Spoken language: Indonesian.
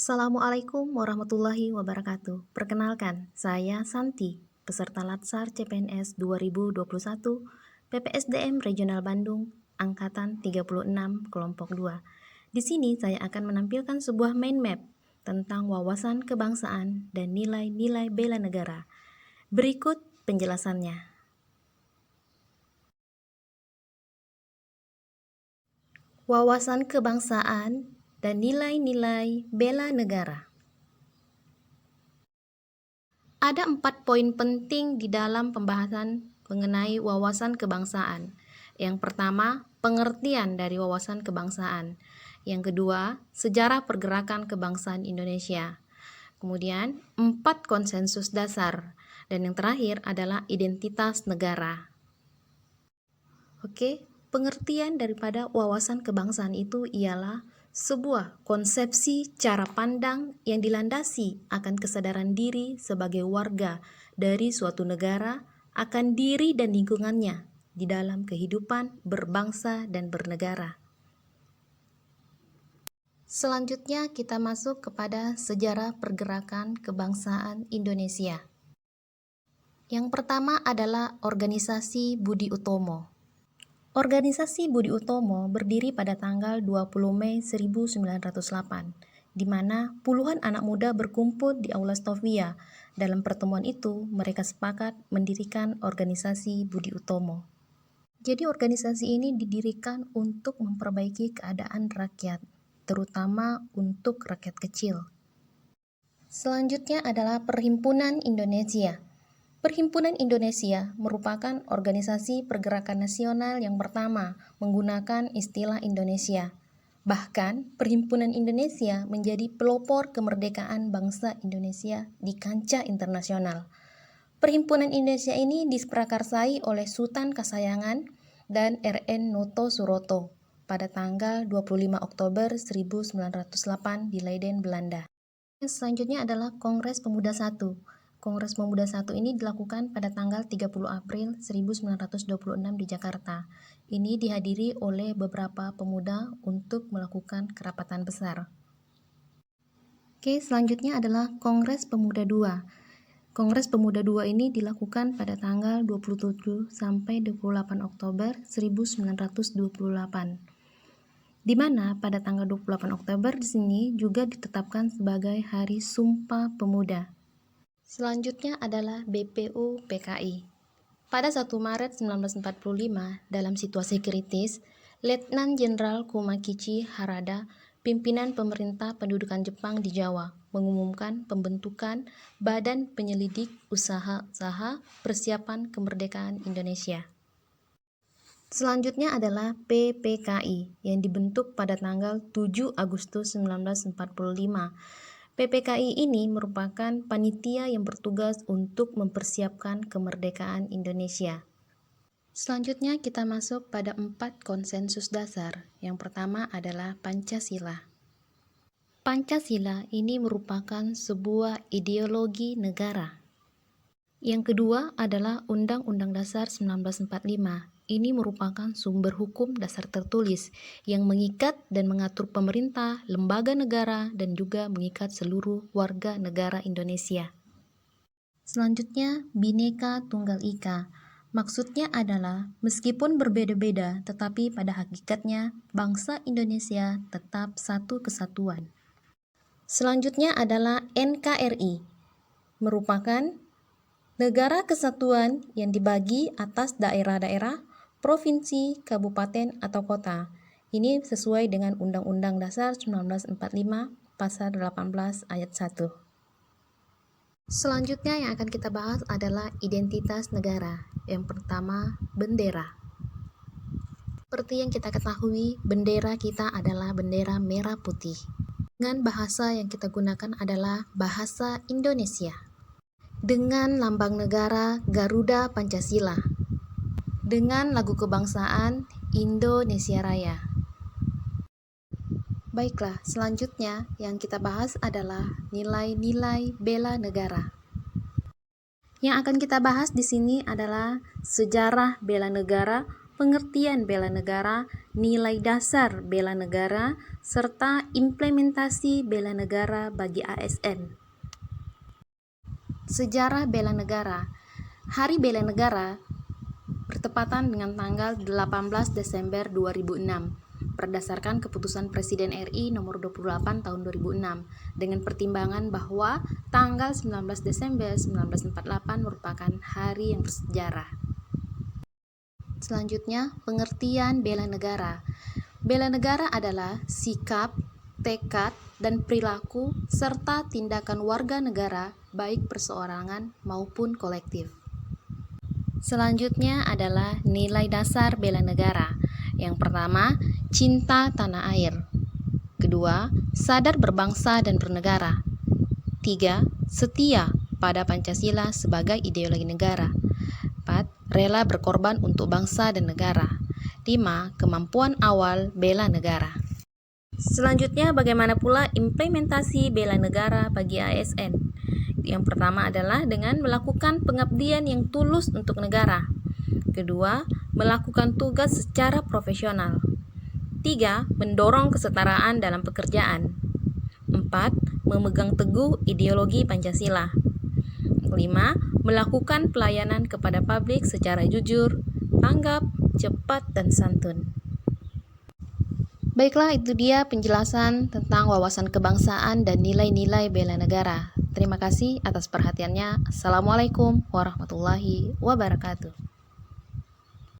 Assalamualaikum warahmatullahi wabarakatuh. Perkenalkan, saya Santi, peserta Latsar CPNS 2021 PPSDM Regional Bandung, Angkatan 36, Kelompok 2. Di sini saya akan menampilkan sebuah mind map tentang wawasan kebangsaan dan nilai-nilai bela negara. Berikut penjelasannya. Wawasan kebangsaan dan nilai-nilai bela negara. Ada 4 poin penting di dalam pembahasan mengenai wawasan kebangsaan. Yang pertama, pengertian dari wawasan kebangsaan. Yang kedua, sejarah pergerakan kebangsaan Indonesia. Kemudian, 4 konsensus dasar. Dan yang terakhir adalah identitas negara. Oke, pengertian daripada wawasan kebangsaan itu ialah sebuah konsepsi cara pandang yang dilandasi akan kesadaran diri sebagai warga dari suatu negara akan diri dan lingkungannya di dalam kehidupan berbangsa dan bernegara. Selanjutnya kita masuk kepada sejarah pergerakan kebangsaan Indonesia. Yang pertama adalah Organisasi Budi Utomo. Organisasi Budi Utomo berdiri pada tanggal 20 Mei 1908, di mana puluhan anak muda berkumpul di Aula Stovia. Dalam pertemuan itu, mereka sepakat mendirikan organisasi Budi Utomo. Jadi organisasi ini didirikan untuk memperbaiki keadaan rakyat, terutama untuk rakyat kecil. Selanjutnya adalah Perhimpunan Indonesia. Perhimpunan Indonesia merupakan organisasi pergerakan nasional yang pertama menggunakan istilah Indonesia. Bahkan, Perhimpunan Indonesia menjadi pelopor kemerdekaan bangsa Indonesia di kancah internasional. Perhimpunan Indonesia ini diprakarsai oleh Sultan Kasayangan dan R.N. Noto Suroto pada tanggal 25 Oktober 1908 di Leiden, Belanda. Selanjutnya adalah Kongres Pemuda I. Kongres Pemuda I ini dilakukan pada tanggal 30 April 1926 di Jakarta. Ini dihadiri oleh beberapa pemuda untuk melakukan kerapatan besar. Oke, selanjutnya adalah Kongres Pemuda II. Kongres Pemuda II ini dilakukan pada tanggal 27 sampai 28 Oktober 1928. Di mana pada tanggal 28 Oktober di sini juga ditetapkan sebagai Hari Sumpah Pemuda. Selanjutnya adalah BPU PKI. Pada 1 Maret 1945, dalam situasi kritis, Letnan Jenderal Kumakichi Harada, pimpinan pemerintah pendudukan Jepang di Jawa, mengumumkan pembentukan Badan Penyelidik Usaha-usaha Persiapan Kemerdekaan Indonesia. Selanjutnya adalah PPKI yang dibentuk pada tanggal 7 Agustus 1945. PPKI ini merupakan panitia yang bertugas untuk mempersiapkan kemerdekaan Indonesia. Selanjutnya kita masuk pada 4 konsensus dasar. Yang pertama adalah Pancasila. Pancasila ini merupakan sebuah ideologi negara. Yang kedua adalah Undang-Undang Dasar 1945. Ini merupakan sumber hukum dasar tertulis yang mengikat dan mengatur pemerintah, lembaga negara, dan juga mengikat seluruh warga negara Indonesia. Selanjutnya, Bhinneka Tunggal Ika. Maksudnya adalah meskipun berbeda-beda, tetapi pada hakikatnya bangsa Indonesia tetap satu kesatuan. Selanjutnya adalah NKRI. Merupakan negara kesatuan yang dibagi atas daerah-daerah, provinsi, kabupaten, atau kota. Ini sesuai dengan Undang-Undang Dasar 1945 Pasal 18 Ayat 1. Selanjutnya yang akan kita bahas adalah identitas negara. Yang pertama, bendera. Seperti yang kita ketahui, bendera kita adalah bendera merah putih. Dengan bahasa yang kita gunakan adalah bahasa Indonesia. Dengan lambang negara Garuda Pancasila. Dengan lagu kebangsaan Indonesia Raya. Baiklah, selanjutnya yang kita bahas adalah nilai-nilai bela negara. Yang akan kita bahas di sini adalah sejarah bela negara, pengertian bela negara, nilai dasar bela negara, serta implementasi bela negara bagi ASN. Sejarah bela negara. Hari Bela Negara bertepatan dengan tanggal 18 Desember 2006 berdasarkan keputusan Presiden RI nomor 28 tahun 2006 dengan pertimbangan bahwa tanggal 19 Desember 1948 merupakan hari yang bersejarah. Selanjutnya, pengertian bela negara. Bela negara adalah sikap, tekad, dan perilaku serta tindakan warga negara baik perseorangan maupun kolektif. Selanjutnya adalah nilai dasar bela negara. Yang pertama, cinta tanah air. Kedua, sadar berbangsa dan bernegara. Tiga, setia pada Pancasila sebagai ideologi negara. 4. Rela berkorban untuk bangsa dan negara. 5. Kemampuan awal bela negara. Selanjutnya, bagaimana pula implementasi bela negara bagi ASN? Yang pertama adalah dengan melakukan pengabdian yang tulus untuk negara. Kedua, melakukan tugas secara profesional. 3. Mendorong kesetaraan dalam pekerjaan. 4. Memegang teguh ideologi Pancasila. 5. Melakukan pelayanan kepada publik secara jujur, tanggap, cepat, dan santun. Baiklah, itu dia penjelasan tentang wawasan kebangsaan dan nilai-nilai bela negara. Terima kasih atas perhatiannya. Assalamualaikum warahmatullahi wabarakatuh.